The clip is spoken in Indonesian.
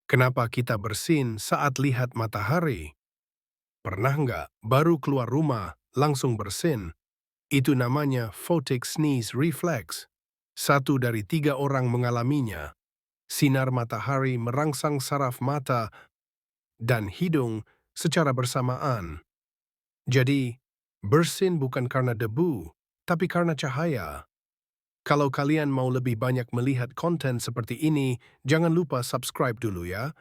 Kenapa kita bersin saat lihat matahari? Pernah nggak baru keluar rumah langsung bersin? Itu namanya photic sneeze reflex. Satu dari tiga orang mengalaminya. Sinar matahari merangsang saraf mata dan hidung secara bersamaan. Jadi, bersin bukan karena debu, tapi karena cahaya. Kalau kalian mau lebih banyak melihat konten seperti ini, jangan lupa subscribe dulu ya.